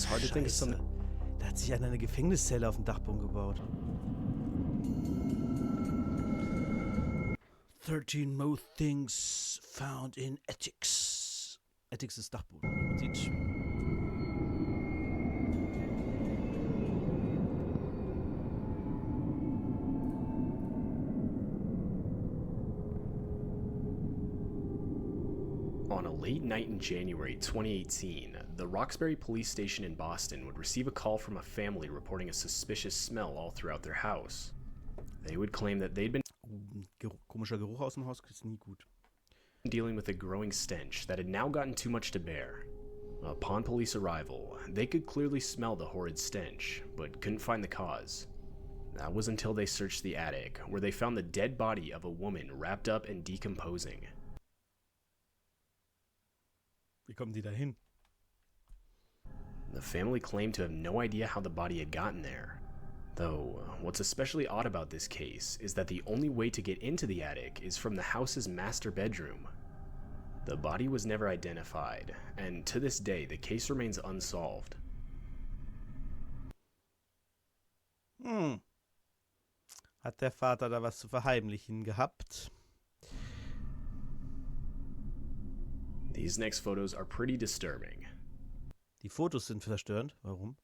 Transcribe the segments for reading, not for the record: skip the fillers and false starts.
it's hard to think of something. Da hat sich einer eine Gefängniszelle auf dem Dachboden gebaut. 13 most things found in attics. Attics ist Dachboden. Man sieht. On a late night in January 2018, the Roxbury police station in Boston would receive a call from a family reporting a suspicious smell all throughout their house. They would claim that they'd been Komischer Geruch aus dem Haus ist nie gut. dealing with a growing stench that had now gotten too much to bear. Upon police arrival, they could clearly smell the horrid stench, but couldn't find the cause. That was until they searched the attic, where they found the dead body of a woman wrapped up and decomposing. Wie kommen die da hin? The family claimed to have no idea how the body had gotten there. Though, what's especially odd about this case is that the only way to get into the attic is from the house's master bedroom. The body was never identified, and to this day, the case remains unsolved. Hat der Vater da was zu verheimlichen gehabt? These next photos are pretty disturbing. Die Fotos sind verstörend. Warum?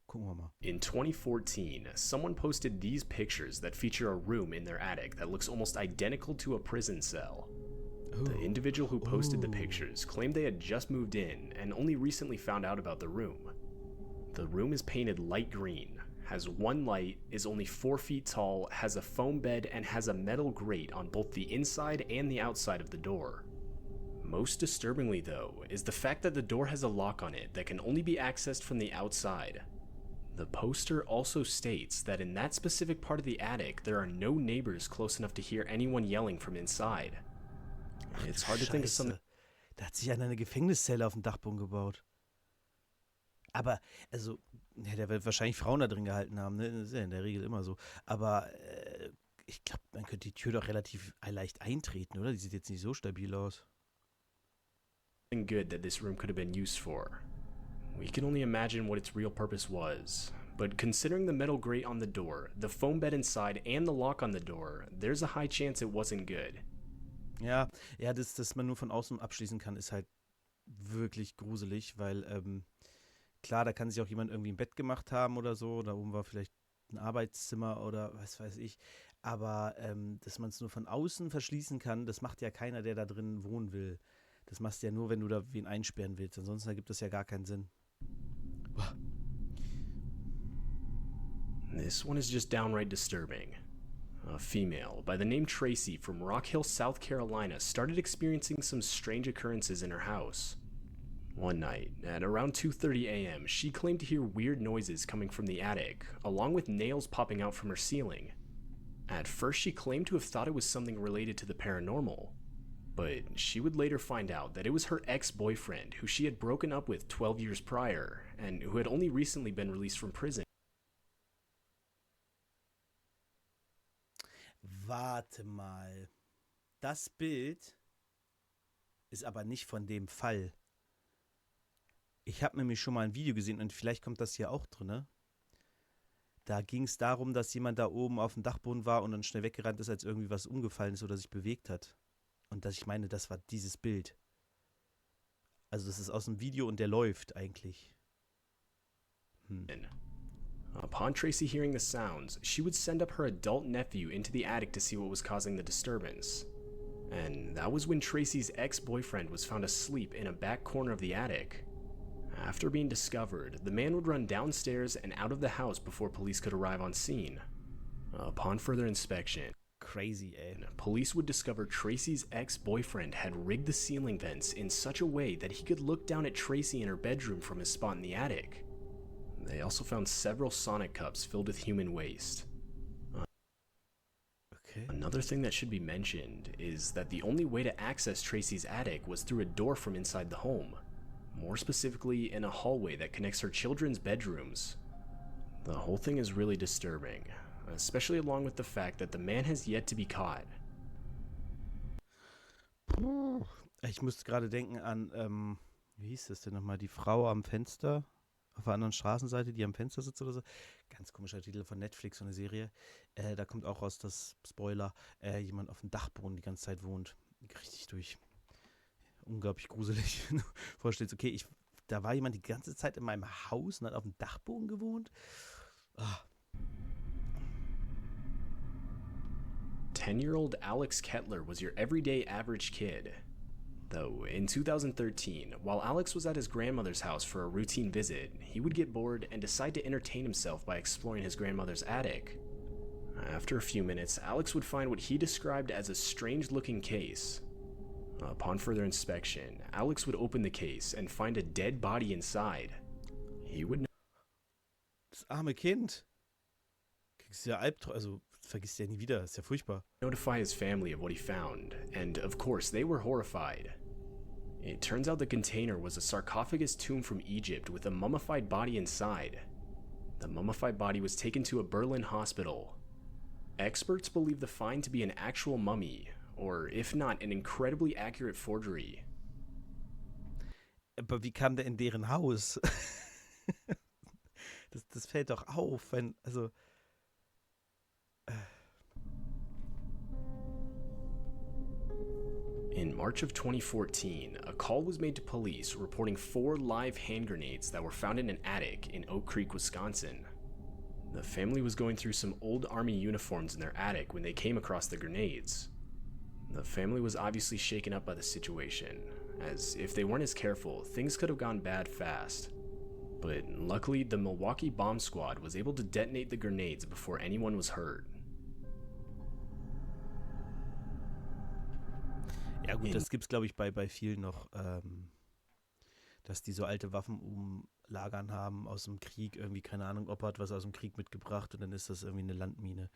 Gucken wir mal. In 2014, someone posted these pictures that feature a room in their attic that looks almost identical to a prison cell. The individual who posted the pictures claimed they had just moved in and only recently found out about the room. The room is painted light green, has one light, is only 4 feet tall, has a foam bed, and has a metal grate on both the inside and the outside of the door. Most disturbingly, though, is the fact that the door has a lock on it that can only be accessed from the outside. The poster also states that in that specific part of the attic, there are no neighbors close enough to hear anyone yelling from inside. It's hard to think of something. Da hat sich einer eine Gefängniszelle auf dem Dachboden gebaut. Aber, also, ja, der wird wahrscheinlich Frauen da drin gehalten haben, ne? Das ist ja in der Regel immer so. Aber ich glaube, man könnte die Tür doch relativ leicht eintreten, oder? Die sieht jetzt nicht so stabil aus. Good that this room could have been used for. We can only imagine what its real purpose was, but considering the metal grate on the door, the foam bed inside, and the lock on the door, there's a high chance it wasn't good. Ja, dass man nur von außen abschließen kann, ist halt wirklich gruselig, weil, klar, da kann sich auch jemand irgendwie ein Bett gemacht haben oder so, da oben war vielleicht ein Arbeitszimmer oder was weiß ich, aber dass man es nur von außen verschließen kann, das macht ja keiner, der da drin wohnen will. Das machst du ja nur, wenn du da wen einsperren willst. Ansonsten ergibt das ja gar keinen Sinn. Boah. This one is just downright disturbing. A female by the name Tracy from Rock Hill, South Carolina started experiencing some strange occurrences in her house. One night, at around 2:30 a.m., she claimed to hear weird noises coming from the attic, along with nails popping out from her ceiling. At first, she claimed to have thought it was something related to the paranormal. But she would later find out that it was her ex-boyfriend who she had broken up with 12 years prior and who had only recently been released from prison. Warte mal. Das Bild ist aber nicht von dem Fall. Ich habe nämlich schon mal ein Video gesehen und vielleicht kommt das hier auch drin, ne? Da ging es darum, dass jemand da oben auf dem Dachboden war und dann schnell weggerannt ist, als irgendwie was umgefallen ist oder sich bewegt hat. Und ich meine, das war dieses Bild. Also das ist aus dem Video und der läuft eigentlich. Upon Tracy hearing the sounds, she would send up her adult nephew into the attic to see what was causing the disturbance. And that was when Tracy's ex-boyfriend was found asleep in a back corner of the attic. After being discovered, the man would run downstairs and out of the house before police could arrive on scene. Upon further inspection, Crazy, ey. police would discover Tracy's ex-boyfriend had rigged the ceiling vents in such a way that he could look down at Tracy in her bedroom from his spot in the attic. They also found several sonic cups filled with human waste. Okay. Another thing that should be mentioned is that the only way to access Tracy's attic was through a door from inside the home, more specifically in a hallway that connects her children's bedrooms. The whole thing is really disturbing, especially along with the fact that the man has yet to be caught. Ich musste gerade denken an, wie hieß das denn nochmal, die Frau am Fenster? auf der anderen Straßenseite, die am Fenster sitzt oder so. Ganz komischer Titel von Netflix, so eine Serie. Da kommt auch raus, dass, Spoiler, jemand auf dem Dachboden die ganze Zeit wohnt. Richtig durch. Unglaublich gruselig. Wenn du vorstellst, okay, da war jemand die ganze Zeit in meinem Haus und hat auf dem Dachboden gewohnt. Ah. 10-year-old Alex Kettler was your everyday average kid. Though, in 2013, while Alex was at his grandmother's house for a routine visit, he would get bored and decide to entertain himself by exploring his grandmother's attic. After a few minutes, Alex would find what he described as a strange-looking case. Upon further inspection, Alex would open the case and find a dead body inside. He would Das arme Kind. Kriegst du ja Albträume, also vergisst ja nie wieder, ist ja furchtbar. notify his family of what he found, and of course they were horrified. It turns out the container was a sarcophagus tomb from Egypt with a mummified body inside. The mummified body was taken to a Berlin hospital. Experts believe the find to be an actual mummy, or if not, an incredibly accurate forgery. Aber wie kam der in deren Haus? das fällt doch auf, wenn, also. In March of 2014, a call was made to police reporting 4 live hand grenades that were found in an attic in Oak Creek, Wisconsin. The family was going through some old army uniforms in their attic when they came across the grenades. The family was obviously shaken up by the situation, as if they weren't as careful, things could have gone bad fast. But luckily, the Milwaukee bomb squad was able to detonate the grenades before anyone was hurt. Ja gut, das gibt's glaube ich bei vielen noch, dass die so alte Waffen umlagern haben aus dem Krieg, irgendwie, keine Ahnung, Opa hat was aus dem Krieg mitgebracht und dann ist das irgendwie eine Landmine.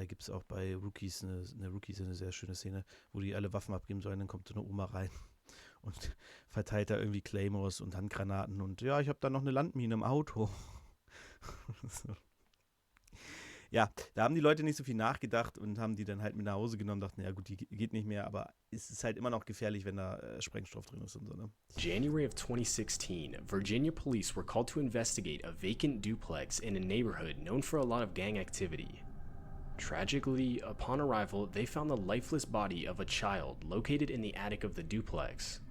Gibt's auch bei Rookies, eine sehr schöne Szene, wo die alle Waffen abgeben sollen, dann kommt so eine Oma rein und verteilt da irgendwie Claymores und Handgranaten und ja, ich habe da noch eine Landmine im Auto. So. Ja, da haben die Leute nicht so viel nachgedacht und haben die dann halt mit nach Hause genommen, dachten, ja gut, die geht nicht mehr, aber es ist halt immer noch gefährlich, wenn da Sprengstoff drin ist und so, ne? January of 2016, Virginia police were called to investigate a vacant duplex in a neighborhood known for a lot of gang activity. Tragically, upon arrival, they found the lifeless body of a child located in the attic of the duplex.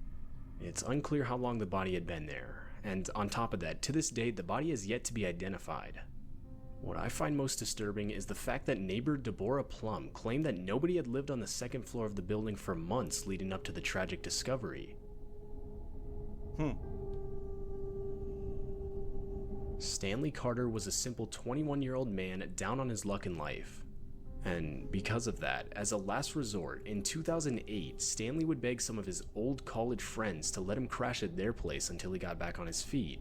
It's unclear how long the body had been there, and on top of that, to this day, the body has yet to be identified. What I find most disturbing is the fact that neighbor Deborah Plum claimed that nobody had lived on the second floor of the building for months leading up to the tragic discovery. Stanley Carter was a simple 21-year-old man down on his luck in life. And because of that, as a last resort, in 2008, Stanley would beg some of his old college friends to let him crash at their place until he got back on his feet.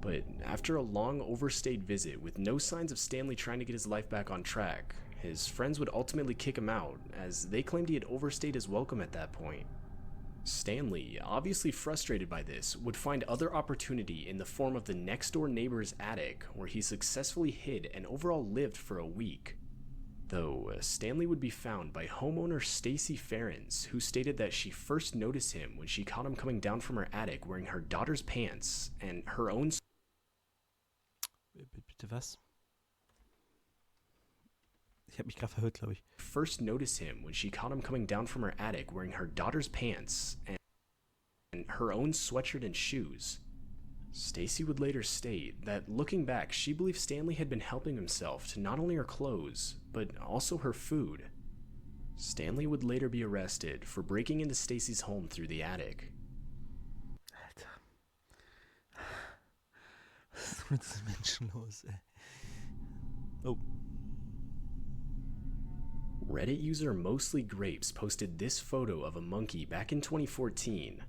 But after a long overstayed visit with no signs of Stanley trying to get his life back on track, his friends would ultimately kick him out, as they claimed he had overstayed his welcome at that point. Stanley, obviously frustrated by this, would find other opportunity in the form of the next-door neighbor's attic, where he successfully hid and overall lived for a week. Though Stanley would be found by homeowner Stacy Ferens, who stated that she first noticed him when she caught him coming down from her attic wearing her daughter's pants and her own... Bitte was? Ich habe mich gerade verhört, glaube ich. First noticed him when she caught him coming down from her attic wearing her daughter's pants and her own sweatshirt and shoes. Stacy would later state that looking back, she believed Stanley had been helping himself to not only her clothes, but also her food. Stanley would later be arrested for breaking into Stacy's home through the attic. Alter. Was ist mit diesen Menschen los, ey? Oh. Reddit user Mostly Grapes posted this photo of a monkey back in 2014.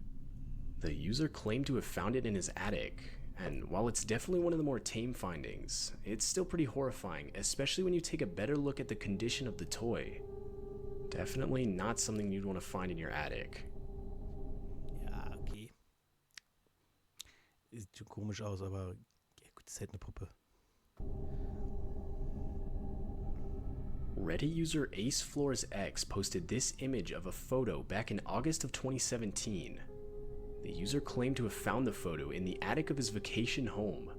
The user claimed to have found it in his attic, and while it's definitely one of the more tame findings, it's still pretty horrifying, especially when you take a better look at the condition of the toy. Definitely not something you'd want to find in your attic. Ja, okay. Sieht schon komisch aus, aber ja, gut, ist halt eine Puppe. Reddit user Ace Floors X posted this image of a photo back in August of 2017. The user claimed to have found the photo in the attic of his vacation home.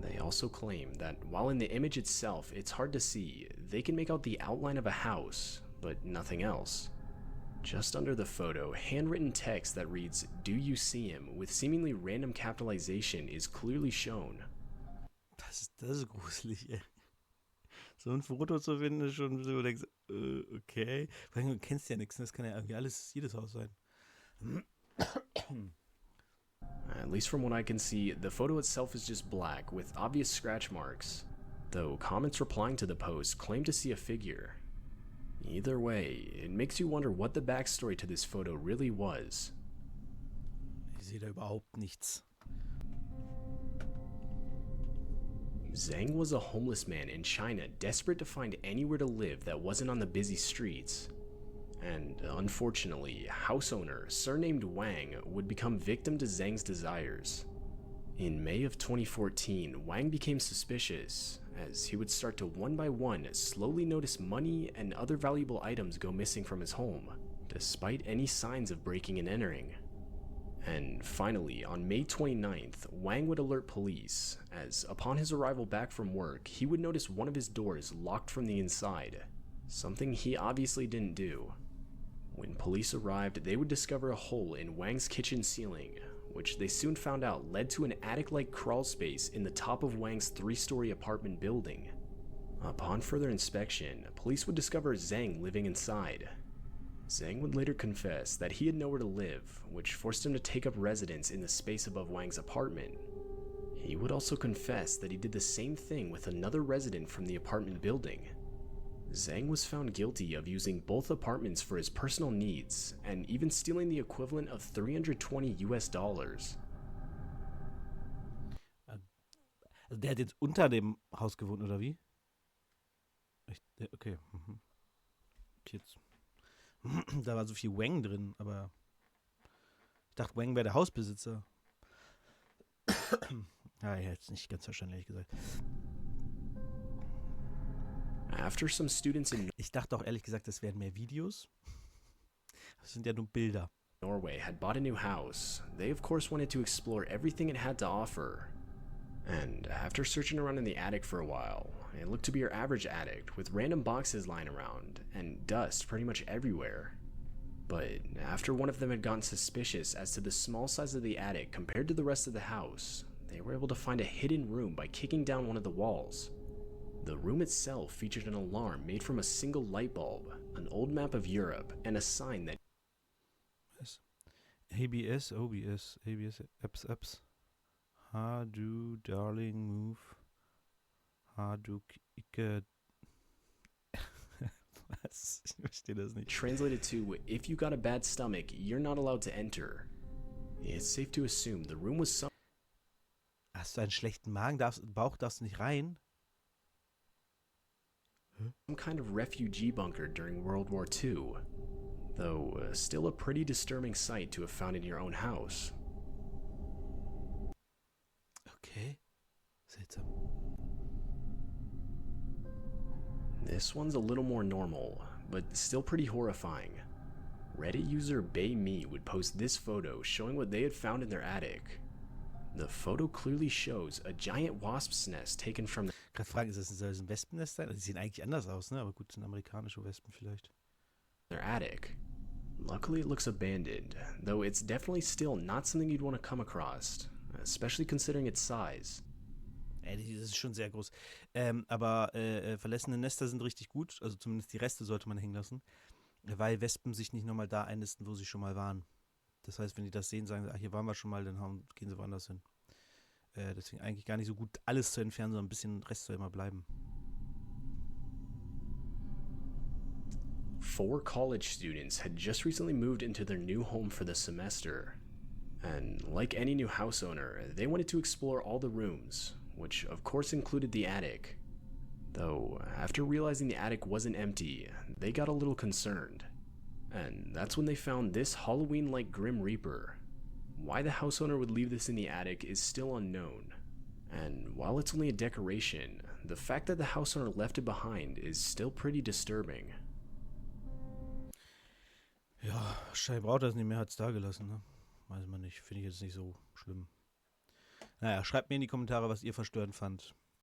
They also claim that while in the image itself it's hard to see, they can make out the outline of a house, but nothing else. Just under the photo, handwritten text that reads, "Do you see him?" with seemingly random capitalization is clearly shown. Das ist gruselig, ey. So ein Foto zu finden ist schon so, du denkst, okay. Vor allem, du kennst ja nichts, das kann ja irgendwie jedes Haus sein. At least from what I can see, the photo itself is just black with obvious scratch marks, though comments replying to the post claim to see a figure. Either way, it makes you wonder what the backstory to this photo really was. Ich sehe da überhaupt nichts. Zhang was a homeless man in China desperate to find anywhere to live that wasn't on the busy streets. And unfortunately, house owner surnamed Wang would become victim to Zhang's desires. In May of 2014, Wang became suspicious, as he would start to one by one slowly notice money and other valuable items go missing from his home, despite any signs of breaking and entering. And finally, on May 29th, Wang would alert police, as upon his arrival back from work, he would notice one of his doors locked from the inside, something he obviously didn't do. When police arrived, they would discover a hole in Wang's kitchen ceiling, which they soon found out led to an attic-like crawl space in the top of Wang's 3-story apartment building. Upon further inspection, police would discover Zhang living inside. Zhang would later confess that he had nowhere to live, which forced him to take up residence in the space above Wang's apartment. He would also confess that he did the same thing with another resident from the apartment building. Zhang was found guilty of using both apartments for his personal needs, and even stealing the equivalent of $320. Also der hat jetzt unter dem Haus gewohnt, oder wie? Okay. Jetzt. Da war so viel Wang drin, aber ich dachte, Wang wäre der Hausbesitzer. Ja, jetzt nicht ganz verstanden, ehrlich gesagt. After some students in Ich dachte auch ehrlich gesagt, das wären mehr Videos. Das sind ja nur Bilder. Norway had bought a new house, they of course wanted to explore everything it had to offer. And after searching around in the attic for a while, it looked to be your average attic with random boxes lying around and dust pretty much everywhere. But after one of them had gotten suspicious as to the small size of the attic compared to the rest of the house, they were able to find a hidden room by kicking down one of the walls. The room itself featured an alarm made from a single light bulb, an old map of Europe, and a sign that ABS, apps. How do darling move? How do Ike... Was? Ich verstehe das nicht. translated to, "If you got a bad stomach, you're not allowed to enter." It's safe to assume the room was some Hast du einen schlechten Bauch darfst du nicht rein? kind of refugee bunker during World War II, though still a pretty disturbing sight to have found in your own house. Okay. Seltsam. This one's a little more normal, but still pretty horrifying. Reddit user BayMe would post this photo showing what they had found in their attic. The photo clearly shows a giant wasp's nest taken from Gerade fragen, soll das ein Wespennest sein? Die sehen eigentlich anders aus, ne? Aber gut, sind amerikanische Wespen vielleicht. their attic. Luckily, it looks abandoned, though it's definitely still not something you'd want to come across, especially considering its size. Das ist schon sehr groß. Aber verlassene Nester sind richtig gut. Also zumindest die Reste sollte man hängen lassen. Weil Wespen sich nicht nochmal da einnisten, wo sie schon mal waren. Das heißt, wenn die das sehen, sagen sie, hier waren wir schon mal, dann gehen sie woanders hin. Deswegen eigentlich gar nicht so gut alles zu entfernen, sondern ein bisschen Rest soll immer bleiben. 4 college students had just recently moved into their new home for the semester. And like any new house owner, they wanted to explore all the rooms, which of course included the attic. Though, after realizing the attic wasn't empty, they got a little concerned. And that's when they found this Halloween-like Grim Reaper. Why the house owner would leave this in the attic is still unknown. And while it's only a decoration, the fact that the house owner left it behind is still pretty disturbing. Ja, wahrscheinlich braucht er es nicht mehr, hat es da gelassen, ne? weiß man nicht. Finde ich jetzt nicht so schlimm. Naja, schreibt mir in die Kommentare, was ihr verstörend fand.